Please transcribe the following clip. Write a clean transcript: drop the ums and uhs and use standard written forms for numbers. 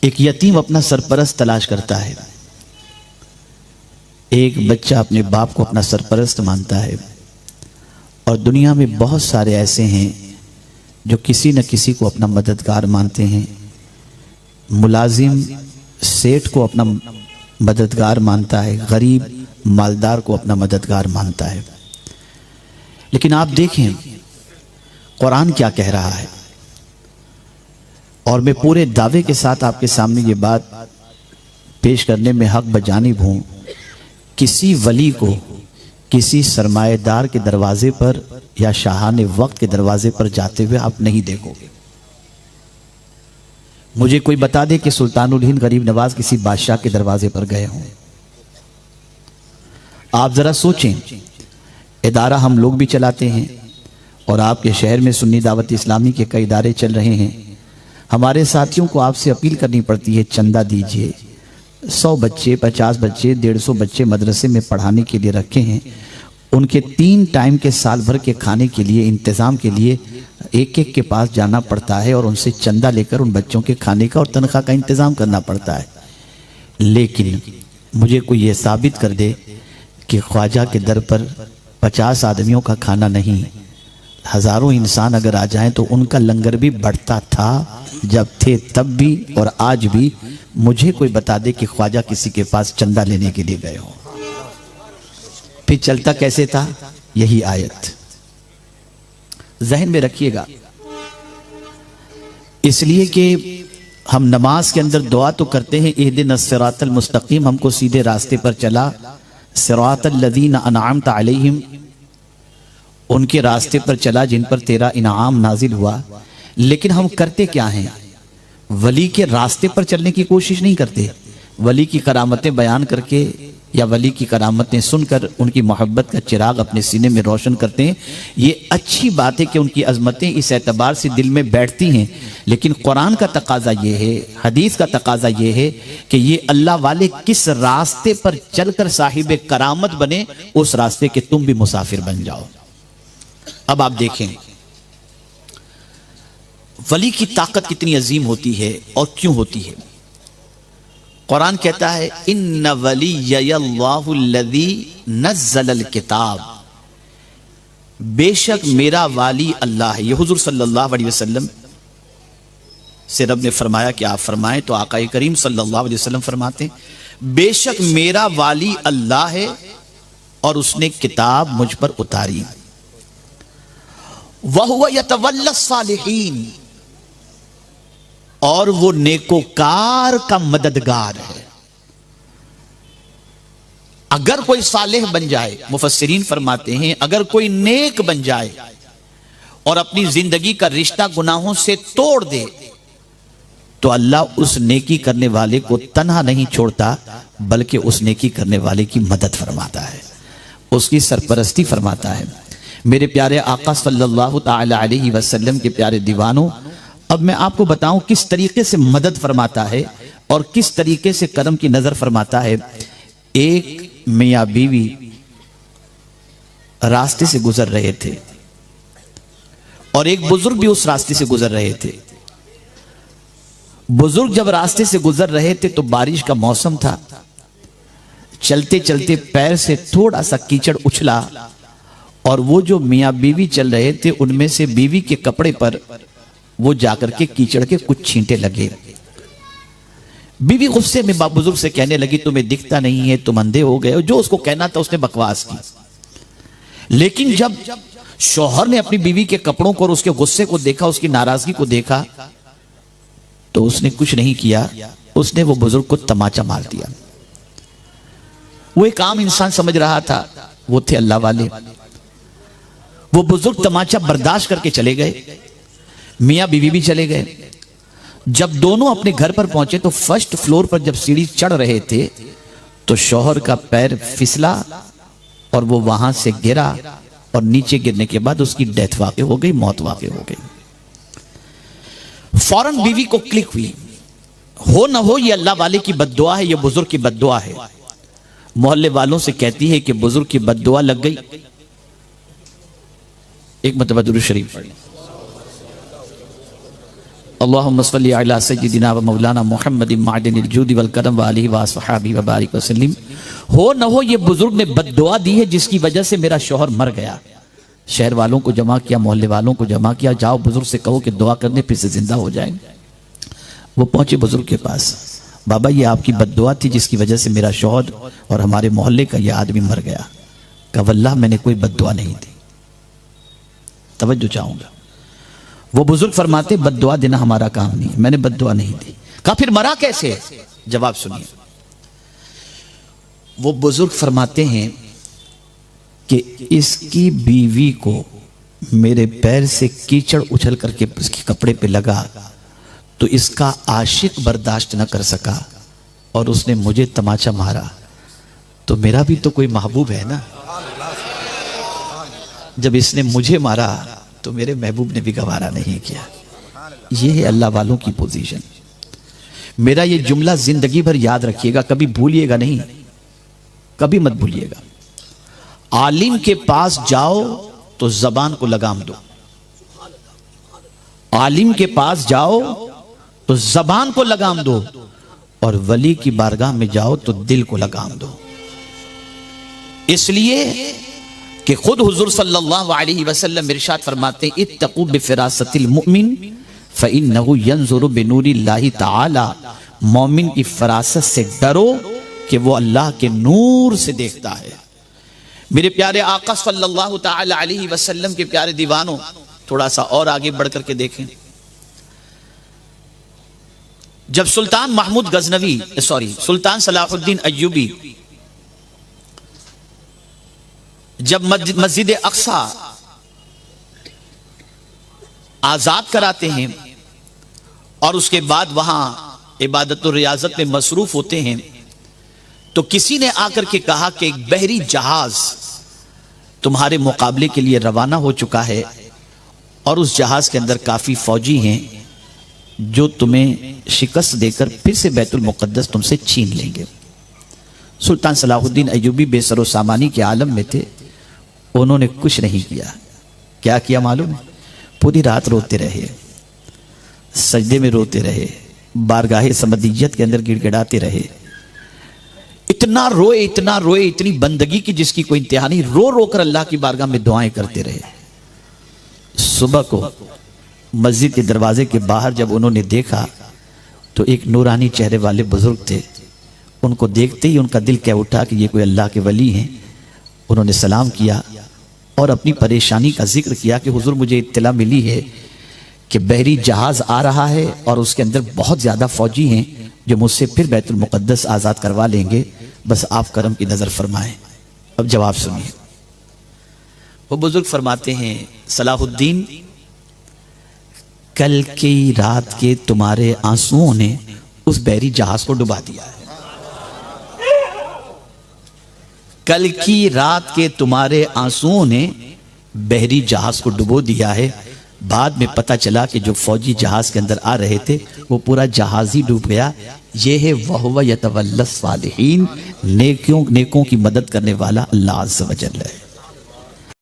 एक यतीम अपना सरपरस्त तलाश करता है। एक बच्चा अपने बाप को अपना सरपरस्त मानता है, और दुनिया में बहुत सारे ऐसे हैं जो किसी न किसी को अपना मददगार मानते हैं। मुलाजिम सेठ को अपना मददगार मानता है, गरीब मालदार को अपना मददगार मानता है। लेकिन आप देखें कुरान क्या कह रहा है, और मैं पूरे दावे के साथ आपके सामने ये बात पेश करने में हक बजानिब हूं, किसी वली को किसी सरमाएदार के दरवाजे पर या शाहाने वक्त के दरवाजे पर जाते हुए आप नहीं देखोगे। मुझे कोई बता दे कि सुल्तानुल हिंद गरीब नवाज किसी बादशाह के दरवाजे पर गए हों। आप जरा सोचें, इदारा हम लोग भी चलाते हैं, और आपके शहर में सुन्नी दावत इस्लामी के कई इदारे चल रहे हैं। हमारे साथियों को आपसे अपील करनी पड़ती है, चंदा दीजिए। 100 बच्चे, 50 बच्चे, 150 बच्चे मदरसे में पढ़ाने के लिए रखे हैं। उनके 3 टाइम के साल भर के खाने के लिए, इंतज़ाम के लिए एक एक के पास जाना पड़ता है, और उनसे चंदा लेकर उन बच्चों के खाने का और तनख्वाह का इंतज़ाम करना पड़ता है। लेकिन मुझे कोई ये साबित कर दे कि ख्वाजा के दर पर 50 आदमियों का खाना नहीं, हज़ारों इंसान अगर आ जाएं तो उनका लंगर भी बढ़ता था, जब थे तब भी और आज भी। मुझे कोई बता दे कि ख्वाजा किसी के पास चंदा लेने के लिए गए हो। फिर चलता कैसे था? यही आयत जहन में रखिएगा, इसलिए कि हम नमाज के अंदर दुआ तो करते हैं, इहदिनस सिरातल मुस्तकीम, हमको सीधे रास्ते पर चला, सिरातल लज़ीना अनअमता अलैहिम, उनके रास्ते पर चला जिन पर तेरा इनाम नाजिल हुआ। लेकिन हम करते क्या हैं? वली के रास्ते पर चलने की कोशिश नहीं करते। वली की करामतें बयान करके या वली की करामतें सुनकर उनकी मोहब्बत का चिराग अपने सीने में रोशन करते हैं। ये अच्छी बात है कि उनकी अजमतें इस एतबार से दिल में बैठती हैं, लेकिन कुरान का तकाजा ये है, हदीस का तकाजा ये है कि ये अल्लाह वाले किस रास्ते पर चलकर साहिब करामत बने, उस रास्ते के तुम भी मुसाफिर बन जाओ। अब आप देखें वली की ताकत कितनी अजीम होती है और क्यों होती है। कुरान कहता है, इन्ना वलियल्लाहु अल्लज़ी नज़्ज़लल किताब, बेशक मेरा वाली अल्लाह है। ये हुजूर सल्लल्लाहु अलैहि वसल्लम से रब ने फरमाया कि आप फरमाएं, तो आका करीम सल्लल्लाहु अलैहि वसल्लम फरमाते हैं, बेशक मेरा वाली अल्लाह है और उसने किताब मुझ पर उतारी। वहुवा यतवल्ला सालिहीन, और वो नेकोकार का मददगार है। अगर कोई सालेह बन जाए, मुफस्सिरीन फरमाते हैं, अगर कोई नेक बन जाए और अपनी जिंदगी का रिश्ता गुनाहों से तोड़ दे, तो अल्लाह उस नेकी करने वाले को तन्हा नहीं छोड़ता, बल्कि उस नेकी करने वाले की मदद फरमाता है, उसकी सरपरस्ती फरमाता है। मेरे प्यारे आका सल्लल्लाहु ताला अलैहि वसल्लम के प्यारे दीवानों, अब मैं आपको बताऊं किस तरीके से मदद फरमाता है और किस तरीके से करम की नजर फरमाता है। एक मियां बीवी रास्ते से गुजर रहे थे और एक बुजुर्ग भी उस रास्ते से गुजर रहे थे। बुजुर्ग जब रास्ते से गुजर रहे थे तो बारिश का मौसम था। चलते चलते पैर से थोड़ा सा कीचड़ उछला और वो जो मियां बीवी चल रहे थे उनमें से बीवी के कपड़े पर वो जाकर के कीचड़ के कुछ छींटे लगे। बीवी गुस्से में बुजुर्ग से कहने लगी, तुम्हें दिखता नहीं है, तुम अंधे हो गए हो। जो उसको कहना था उसने बकवास की। लेकिन जब शौहर ने अपनी बीवी के कपड़ों को और उसके गुस्से को देखा, उसकी नाराजगी को देखा, तो उसने कुछ नहीं किया, उसने वो बुजुर्ग को तमाचा मार दिया। वो एक आम इंसान समझ रहा था, वो थे अल्लाह वाले। वो बुजुर्ग तमाचा बर्दाश्त करके चले गए, मियां बीवी भी चले गए। जब दोनों अपने घर पर पहुंचे तो फर्स्ट फ्लोर पर जब सीढ़ी चढ़ रहे थे तो शौहर का पैर फिसला और वो वहां से गिरा और नीचे गिरने के बाद उसकी डेथ वाक़ई हो गई, मौत वाक़ई हो गई। फौरन बीवी को क्लिक हुई, हो न हो ये अल्लाह वाले की बद्दुआ है, ये बुजुर्ग की बद्दुआ है। मोहल्ले वालों से कहती है कि बुजुर्ग की बद्दुआ लग गई। एक मरतबा दुरूद शरीफ पढ़ी। अल्लाहुम्मा सल्ली अला सय्यिदिना व मौलाना मुहम्मदिन मादिनिल जूदि वल करम व आलिहि व अस्हाबिहि व बारिक वसल्लम। हो न हो ये बुजुर्ग ने बद्दुआ दी है जिसकी वजह से मेरा शौहर मर गया। शहर वालों को जमा किया, मोहल्ले वालों को जमा किया, जाओ बुजुर्ग से कहो कि दुआ करने फिर से जिंदा हो जाएंगे। वो पहुंचे बुजुर्ग के पास, बाबा ये आपकी बद्दुआ थी जिसकी वजह से मेरा शौहर और हमारे मोहल्ले का ये आदमी मर गया। कहा वल्लाह मैंने कोई बद्दुआ नहीं दी। तवज्जो चाहूंगा, वो बुजुर्ग फरमाते बद्दुआ देना हमारा काम नहीं, मैंने बद्दुआ नहीं दी। कहा फिर मरा कैसे? जवाब सुनिए। वो बुजुर्ग फरमाते हैं कि इसकी बीवी को मेरे पैर से कीचड़ उछल करके उसके कपड़े पे लगा तो इसका आशिक बर्दाश्त न कर सका और उसने मुझे तमाचा मारा। तो मेरा भी तो कोई महबूब है ना, जब इसने मुझे मारा तो मेरे महबूब ने भी गवारा नहीं किया। यह है अल्लाह वालों की पोजीशन। मेरा ये जुमला जिंदगी भर याद रखिएगा, कभी भूलिएगा नहीं, कभी मत भूलिएगा। आलिम के पास जाओ तो जबान को लगाम दो, आलिम के पास जाओ तो जबान को लगाम दो, और वली की बारगाह में जाओ तो दिल को लगाम दो। इसलिए कि खुद हुजूर सल्लल्लाहु अलैहि वसल्लम इरशाद फरमाते हैं इत्तकू बिफिरासतिल मुमिन फइन्नहु यंजुरु बिनूरिल्लाहि तआला। मोमिन की फरासत से डरो कि वो अल्लाह के नूर से देखता है। मेरे प्यारे आका सल्लल्लाहु तआला अलैहि वसल्लम के प्यारे दीवानों, थोड़ा सा और आगे बढ़ करके देखें। जब सुल्तान महमूद गजनवी सुल्तान सलाहुद्दीन अय्यूबी जब मस्जिद अक्सा आजाद कराते हैं और उसके बाद वहां इबादत और रियाजत में मसरूफ होते हैं, तो किसी ने आकर के कहा कि एक बहरी जहाज तुम्हारे मुकाबले के लिए रवाना हो चुका है और उस जहाज के अंदर काफी फौजी हैं जो तुम्हें शिकस्त देकर फिर से बैतुल मुक़द्दस तुमसे छीन लेंगे। सुल्तान सलाहुद्दीन अय्यूबी बेसरो सामानी के आलम में थे, उन्होंने कुछ नहीं किया। क्या किया मालूम है? पूरी रात रोते रहे, सजदे में रोते रहे, बारगाहे समदियत के अंदर गिड़गिड़ाते रहे। इतना रोए, इतनी बंदगी की जिसकी कोई इंतहा नहीं। रो रो कर अल्लाह की बारगाह में दुआएं करते रहे। सुबह को मस्जिद के दरवाजे के बाहर जब उन्होंने देखा तो एक नूरानी चेहरे वाले बुजुर्ग थे। उनको देखते ही उनका दिल कह उठा कि ये कोई अल्लाह के वली हैं। उन्होंने सलाम किया और अपनी परेशानी का जिक्र किया कि हुजूर मुझे इत्तला मिली है कि बहरी जहाज आ रहा है और उसके अंदर बहुत ज़्यादा फौजी हैं जो मुझसे फिर बैतुल मुक़द्दस आज़ाद करवा लेंगे, बस आप करम की नज़र फरमाएं। अब जवाब सुनिए। वो बुजुर्ग फरमाते हैं सलाहुद्दीन, कल की रात के तुम्हारे आंसुओं ने उस बहरी जहाज को डुबा दिया है। कल की रात के तुम्हारे आंसुओं ने बहरी जहाज को डुबो दिया है। बाद में पता चला कि जो फौजी जहाज के अंदर आ रहे थे वो पूरा जहाज ही डूब गया। ये है वहुव यतवल्लस सालिहीन, नेकों की मदद करने वाला अल्लाह अज़्ज़ व जल्ल है।